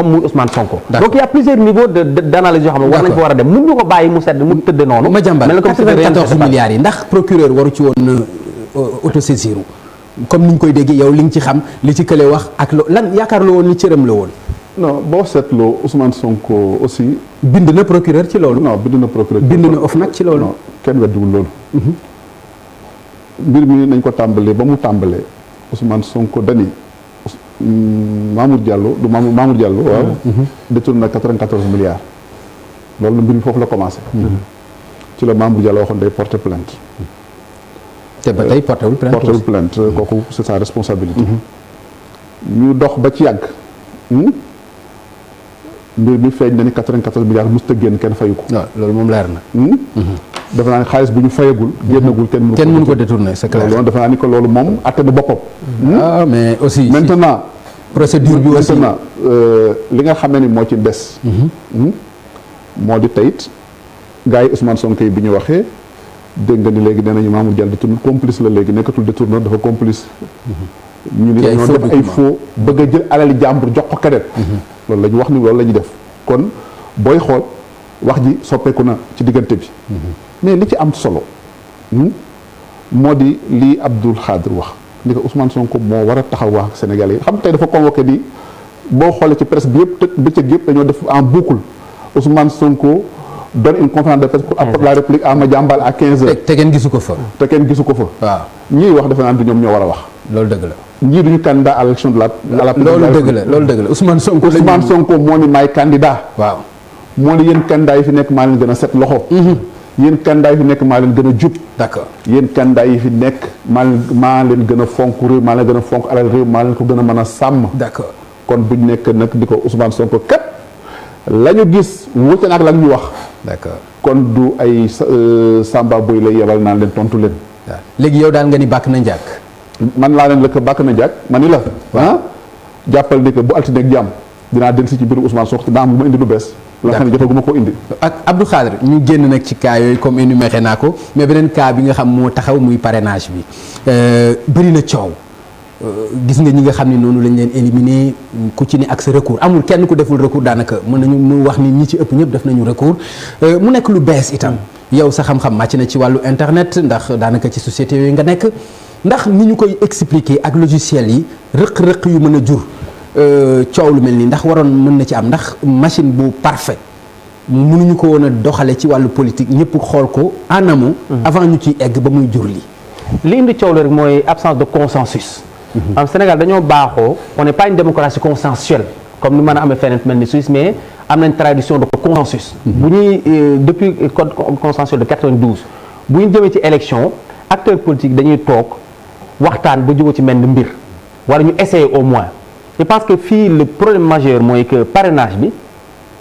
moom muy Ousmane Sonko. donc il y a plusieurs niveaux d'analyse yoo xam ne war nañ ko war a dem mun ñu ko bàyyi mu sedd mu tëdd noonu. ma jàmbal 94 milliards yi ndax procureur waru ci woon autosaisir comme ni ñu koy déggee yow li nga ci xam li ci kële wax ak lan yaakaar la woon ni cëram la woon. non boo seetloo Ousmane Sonko aussi. bind na procureur ci loolu. non bind na procureur. bind na OFNAC ci loolu. non kenn weddiwul loolu. mbir mi nañ ko tàmbalee ba mu tàmbalee Ousmane Sonko dani Mamour Diallo du Mamour Diallo waaw. détourné na 94 milliards. loolu mbir mi foofu la commencé. ci la Mamour Diallo waxoon day porter plainte. te ba tey portewul plainte kooku c'est sa responsabilité. ñu dox ba ci yàgg. mbir mi feeñ na ni 94 milliards mosut a génn kenn fayu ko. waaw loolu moom leer na. defe naa ni xaalis bu ñu fayagul. génnagul kenn mënu ko détourner c'est clair. loolu defe naa ni que loolu moom atte na boppam. mais aussi. maintenant procédure bi aussi maintenant li nga xamee ni moo ci des. moo di tayit gars yi Ousmane Sonko yi bi ñu waxee dégg nga ni léegi nee nañu Mamour Diallo détourné complice la léegi nekkatul détourneur dafa complice. ñu ni dañoo def ay faux bëgg a jël alali jàmbur jox ko keneen. loolu la ñu wax ni loolu la ñuy def kon booy xool wax ji soppeeku na ci diggante bi. mais li ci am solo moo di lii Abdoul Khadr wax ni ko Ousmane Sonko moo war a taxaw wax ak Sénégalais yi xam tey dafa convoqué ni boo xoolee ci presse bi yëpp bëccëg yëpp dañoo def en boucle Ousmane Sonko donne une conférence de presse pour la République à Madiambal à 15h. te kenn gisu ko fa. waaw ñii wax defe naa du ñoom ñoo war a wax. loolu dëgg la. ñii duñu candidat à l'élection de la. loolu dëgg la Ousmane Sonko moo ni maay candidat. waaw moo ni yéen candidat yi fi nekk maa leen gën a set loxo. yéen candidat yi fi nekk maa leen gën a jub. d'accord yéen candidat yi fi nekk maa leen gën a fonk réew maa leen gën a fonk alal réew maa leen ko gën a mën a sàmm. d'accord kon buñ nekk nag di ko Ousmane Sonko kat la ñu gis wuute na ak la ñu wax. d'accord kon du ay Samba Boy lay yebal naan leen tontu leen. waaw léegi yow daal nga ni bàkk na njàkk. man laa leen lëkk bàkk na njàkk ma ni la. waaw jàppal ni que bu altine ak jàmm dinaa dellu si ci biiru Ousmane Sonko daa am lu ma indi lu bees. loo xam ne jotaguma koo indi. ak Abdou Khadr ñu génn nag ci cas yooyu comme énuméré naa ko mais beneen cas bi nga xam moo taxaw muy parrainage bi bëri na coow. gis nga ñi nga xam ne noonu lañ leen éliminé ku ci ne ak sa recours amul kenn ku deful recours daanaka mën nañu mu wax ni ñi ci ëpp ñëpp def nañu recours mu nekk lu bees itam yow sa xam-xam màcc na ci wàllu internet ndax daanaka ci société yooyu nga nekk ndax ni ñu koy expliquer ak logiciel yi rëq-rëq yu mën a jur coow lu mel nii ndax waroon mën na ci am ndax machine bu parfait mënuñu ko woon a doxale ci wàllu politique ñëpp xool ko en amont avant ñu ciy egg ba muy jur lii li indi coow la rek mooy absence de consensus. am Sénégal dañoo baaxoo on n'est pas une démocratie consensuelle comme ni mën a amee feneen mel ni Suisse mais am nañ tradition de consensus. bu ñuy depuis code consensuel de 92 bu ñu jëmee ci élection acteurs politiques dañuy toog waxtaan ba jóge ci mel ni mbir wala ñu essayer au moins je pense que fii le problème majeur mooy que parrainage bi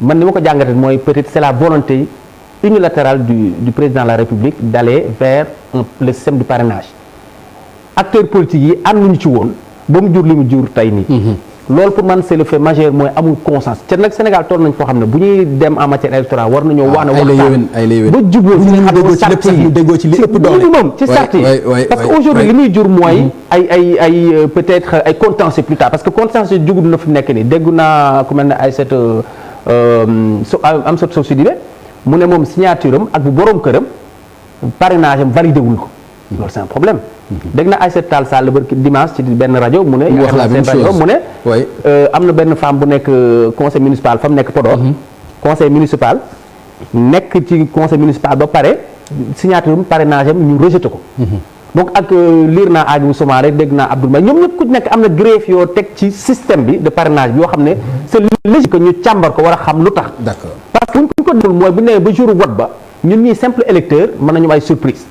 man ni ma ko jàngatee mooy peut-être c'est la volonté unilatérale du président de la République d'aller vers le système du parrainage. acteurs politiques yi ànduñu ci woon ba mu jur li mu jur tey nii. loolu pour man c'est le fait majeur mooy amul consensus te nag Sénégal toll nañ foo xam ne bu ñuy dem en matière électorale war nañoo wax ne waxtaan ba jubóo ñu déggoo ci li ëpp doole minimum ci sart yi parce que aujourd'hui li muy jur mooy ay peut-être ay contentieux plus tard parce que contentieux jugul na fi mu nekk nii dégg naa ku mel ne ay cette Amsatou Sow Sidibé mu ne moom signature am ak bu borom këram parrainage am validé wul ko loolu c'est un problème dégg na Aïssata Tall Sall ba dimanche ci benn rajo mu ne am na benn femme bu nekk conseil municipal fa mu nekk Podor conseil municipal nekk ci conseil municipal ba pare signature am parrainage am ñu rejeté ko donc ak liir naa Hadjibou Soumaré dégg naa Abdoul Mbaye ñoom ñëpp ku nekk am na greffe yoo teg ci système bi de parrainage bi yoo xam ne c'est logique que ñu càmbar ko war a xam lu tax d'accord parce que buñ ko deful mooy bu nee ba jour vote ba ñun ñii simple électeur mën nañu ay surprise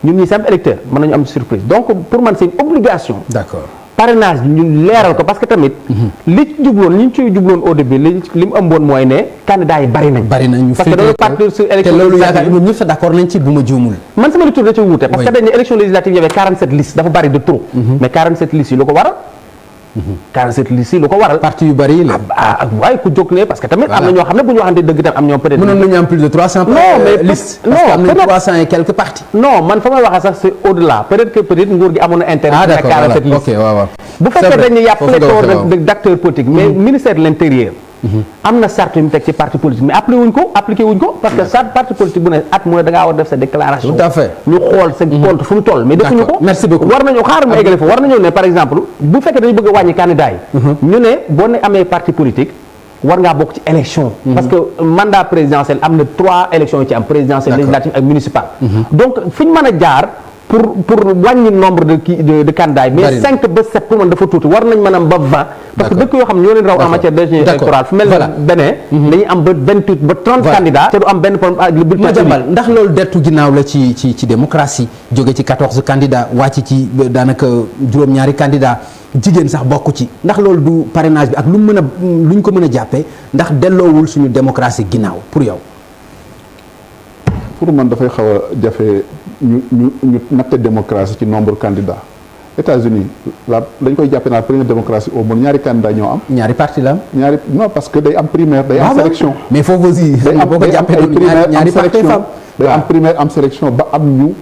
ñun ñii simple électeur mën nañu am surprise donc pour man c'est une obligation. d'accord parrainage bi ñu leeral ko parce que tamit. li ci jubloon li ñu ciy jubloon au début li mu ëmboon mooy ne candidats yi bari nañ. bari nañ ñu parce que dañoo partir sur élection te loolu yaakaar ñun ñëpp sax d'accord nañ ci bu ma juumul. man sama lecture da ca wuute. parce que dañ ne élection législative y avait 47 listes dafa bari de trop. mais 47 listes yi lu ko waral. 47 listes yi lu ko waral. parti yu bari yi la. waaye ku jóg ne parce que tamit am na ñoo xam ne bu ñu waxante dëgg tam am ñoom peut-être. mënoon nañu am plus de 300. listes parce que am nañu 300 et quelques partis. non man fa may waxee sax c'est au-delà peut-être nguur gi amoon na intérêt. ah d'accord 47 listes ok waaw waaw. bu fekkee dañuy yàpp pléthore d'acteurs politiques mais ministère de l'intérieur am na charte yu mu teg ci parti politique mais appliqué wuñ ko parce que charte parti politique bu ne at mu ne da ngaa war def sa déclaration. Tout à fait. ñu xool sa compte fu mu toll. mais defuñu ko. Merci beaucoup. war nañoo xaaral ma eggale fa war nañoo ne par exemple bu fekkee dañu bëgg a wàññi candidat yi. ñu ne boo ne amee parti politique war ngaa bokk ci élection. parce que mandat présidentiel am na 3 élections yu ci am présidentielle législative ak municipal. donc fi ñu mën a jaar. pour wàññi nombre de candidats mais 5 ba 7 pour man dafa tuuti war nañ mën am ba 20 parce que dëkk yoo xam ne ñoo leen raw en matière d'ingénierie électorale fu mel ne Bénin dañuy am ba 28 ba 30 candidats te du am benn problème ak le bulletin Madiambal ndax loolu dettu ginnaaw la ci démocratie jóge ci 14 candidats wàcc ci daanaka juróom-ñaari candidats jigéen sax bokk ci ndax loolu du parrainage bi ak lu ñu ko mën a jàppee ndax delloowul suñu démocratie ginnaaw pour yow. pour man dafay xaw a jafe ñu natte démocratie ci nombre candidat États-Unis dañ koy jàppe naa première démocratie au monde ñaari candidat ñoo am. ñaari parti la am. Non parce que day am primaire day am sélection. mais foofu aussi boo ko jàppee ñaari parti fam day am primaire am sélection ba am ñu.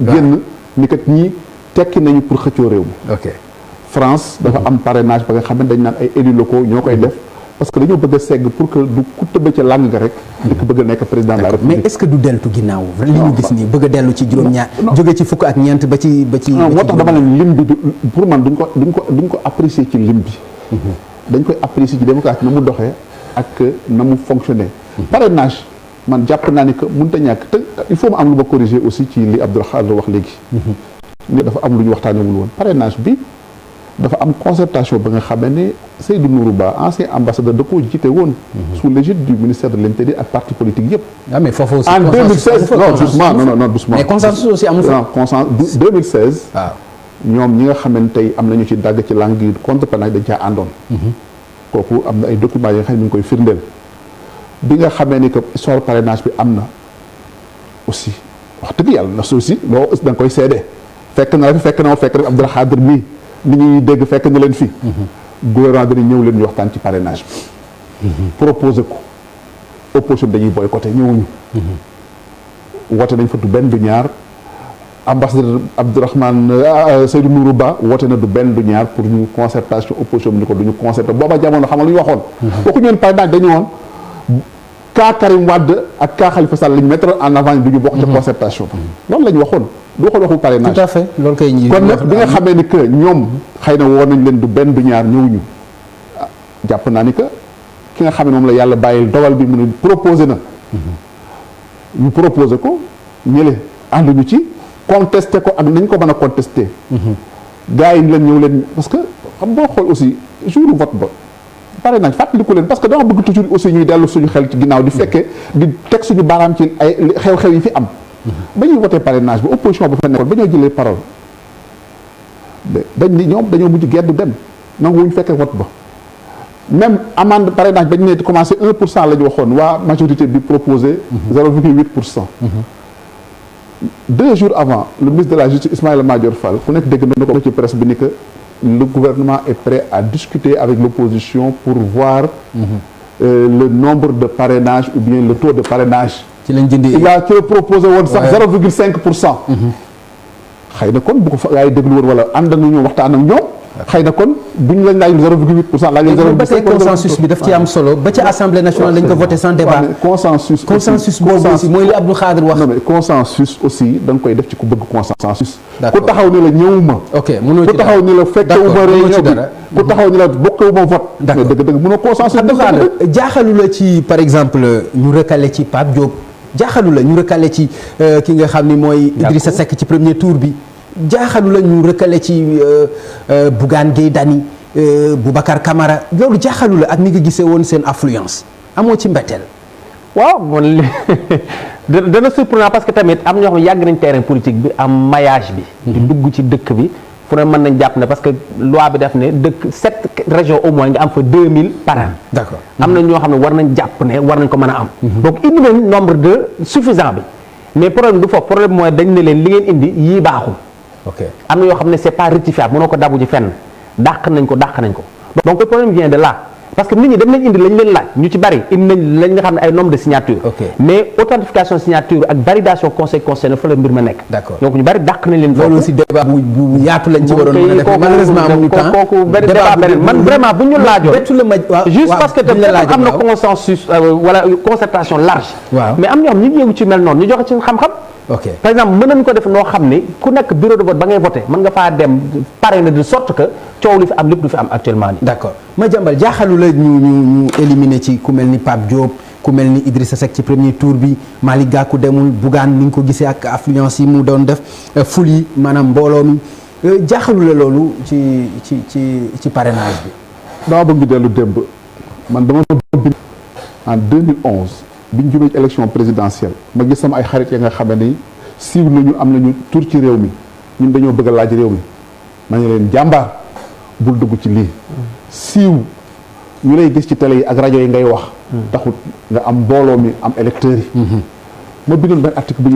génn ni kat ñii tekki nañu pour xëccoo réew mi. ok France dafa am parrainage ba nga xam ne dañ naan ay élus locaux ñoo koy def. parce que dañoo bëgg a segg pour que du ku tëbbe ca làng nga rek. dëkk bëgg a nekk président de la République. mais est-ce que du deltu ginnaaw. li ñu gis nii bëgg a dellu ci juróom-ñaar. jóge ci fukk ak ñeent ba ci. moo tax dama ne lim bi pour man duñ ko apprécier ci lim bi. dañ koy apprécier ci démocratie na mu doxee ak na mu fonctionner. parrainage man jàpp naa ni que mënut a ñàkk te il faut mu am lu ma corriger aussi ci li Abdoul Khadre wax léegi. ni dafa am lu ñu waxtaanewul woon parrainage bi. dafa am concertation ba nga xamee ne Seydou Nourou Ba ancien ambassadeur da koo jiite woon. sous l'égide du ministère de l'Intérieur ak parti politique yëpp. ah mais foofu aussi en 2016 non doucement non doucement. mais consensus aussi amul fa. consensus 2016. waaw ñoom ñi nga xamee ne tey am nañu ci dagg ci langue yi contre parrainage dañ caa àndoon. kooku am na ay documents yi nga xam ne mi ngi koy firndeel. bi nga xamee ni que histoire parrainage bi am na aussi wax dëgg yàlla na aussi loolu da nga koy seede fekk na la fi fekk rek Abdoul Khadre mii. li ñuy dégg fekk na leen fi. gouvernement dana ñëw leen ñu waxtaan ci parrainage bi. proposé ko opposition dañuy boycotté ñëwuñu. woote nañ fa du benn du ñaar ambassadeur Abdourahmane Seydou Nourou Ba woote na du benn du ñaar pour ñu concertation opposition bi ni ko du ñu concerté booba jamono xam nga lu ñu waxoon. waxuñu woon parrainage dañu woon cas Karim Wade ak cas Khalifa Sall lañu mettre en avant du ñu bokk ca concertation ba. loolu la ñu waxoon. du waxoon waxu parrainage. tout à fait loolu kay ñi kon nag bi nga xamee ni que ñoom xëy na woo nañ leen du benn du ñaar ñëwuñu jàpp naa ni que ki nga xam ne moom la yàlla bàyyil dogal bi mu ne proposé na. ñu proposé ko ñële ànduñu ci contesté ko ak nañ ko mën a contesté. gars yi leen ñëw leen parce que xam boo xool aussi jour vote ba parrainage fàttaliku leen parce que dama bëgg toujours aussi ñuy dellu suñu xel ci ginnaaw di fekkee di teg suñu baaraam ci ay xew-xew yi fi am. ba ñuy voté parrainage ba opposition ba fa nekkoon ba ñoo jëlee parole dañ ni ñoom dañoo mujj geddu dem nangu wuñu fekkee vote ba même amende parrainage ba ñu ne commencé 1% la ñu waxoon waa majorité bi proposé 0,8%. 2 jours avant le ministre de la justice Ismaïla Madior Fall ku nekk dégg na ko ci presse bi ni que le gouvernement est prêt à discuter avec l'opposition pour voir le nombre de parrainage ou bien le taux de parrainage. ci lañ jëndee il a proposé woon sax 0,5%. xëy na kon bu ko fa gaa yi déglu woon wala ànd ak ñoom waxtaan ak ñoom. xëy na kon buñ lañ laaj 0,8% laaj leen 0,5%. ba tey consensus bi daf ci am solo ba ci assemblée nationale lañ ko voté sans débat. consensus boobu aussi mooy li Abdou Khadre wax. non mais consensus aussi da nga koy def ci ku bëgg consensus. d'accord ku taxaw ni la ñëwuma. ok mënoo ci ku taxaw ni la fekkewuma réunion bi ku taxaw ni la bokkewuma vote. d'accord mais dëgg-dëgg mënoo consensus. Abdou Khadre jaaxalu la ci par exemple ñu recalé ci Pape Diop jaaxalu la ñu recalé ci ki nga xam ni mooy Idrissa Seck ci premier tour bi. jaaxalu la ñu recalé ci Bougane Gueye Dany Boubacar Camara loolu jaaxalu la ak ni nga gisee woon seen affluence amoo ci mbetteel. waaw man dana surprenant parce que tamit am ñoo xam ne yàgg nañ terrain politique bi am maillage bi. di dugg ci dëkk bi fu ne mën nañ jàpp ne parce que loi bi def ne dëkk 7 régions au moins nga am fa 2000 parrains. d'accord am na ñoo xam ne war nañ jàpp ne war nañ ko mën a am. donc indi nañ nombre de suffisant bi mais problème du foofu problème mooy dañ ne leen li ngeen indi yii baaxul. ok am na yoo xam ne c'est pas rectifiable mënoo ko dabu ji fenn dàq nañ ko. donc le problème vient de là parce que nit ñi dem nañ indi lañ leen laaj ñu ci bari indi nañ lañ nga xam ne ay nombre de signature mais authentification signature ak validation conseil constitutionnel fa la mbir ma nekk. d'accord donc ñu bari dàq nañ leen. loolu aussi débat bu yaatu lañ ci waroon mën a def malheureusement amuñu temps kooku débat beneen man vraiment bu ñu laajoon juste parce que am na consensus wala concertation large. mais am ñoo xam ñu ngi yëngu ci mel noonu ñu joxe ci xam-xam. par exemple mën nañu ko def noo xam ni ku nekk bureau de vote ba ngay voté mën nga faa dem parrainer de sorte que coow li fi am lépp du fi am actuellement nii. d'accord Madiambal jaaxalu la ñu éliminer ci ku mel ni Pape Diop ku mel ni Idrissa Seck ci premier tour bi Malick Gakou demul Bougane ni nga ko gisee ak affluence yi mu doon def ful yi maanaam mbooloo mi jaaxalu la loolu ci parrainage bi. dama bëgg dellu démb man dama bind en 2011. bi ñu jubee ci élection présidentielle ma gis sama ay xarit ya nga xam ne siiw nañu am nañu tur ci réew mi ñun dañoo bëgg a laaj réew mi ma ne leen jàmbaar bul dugg ci lii siiw ñu lay gis ci télé yi ak rajo yi ngay wax taxut nga am mbooloo mi am électeurs yi ma bindoon benn article bu ñuy wax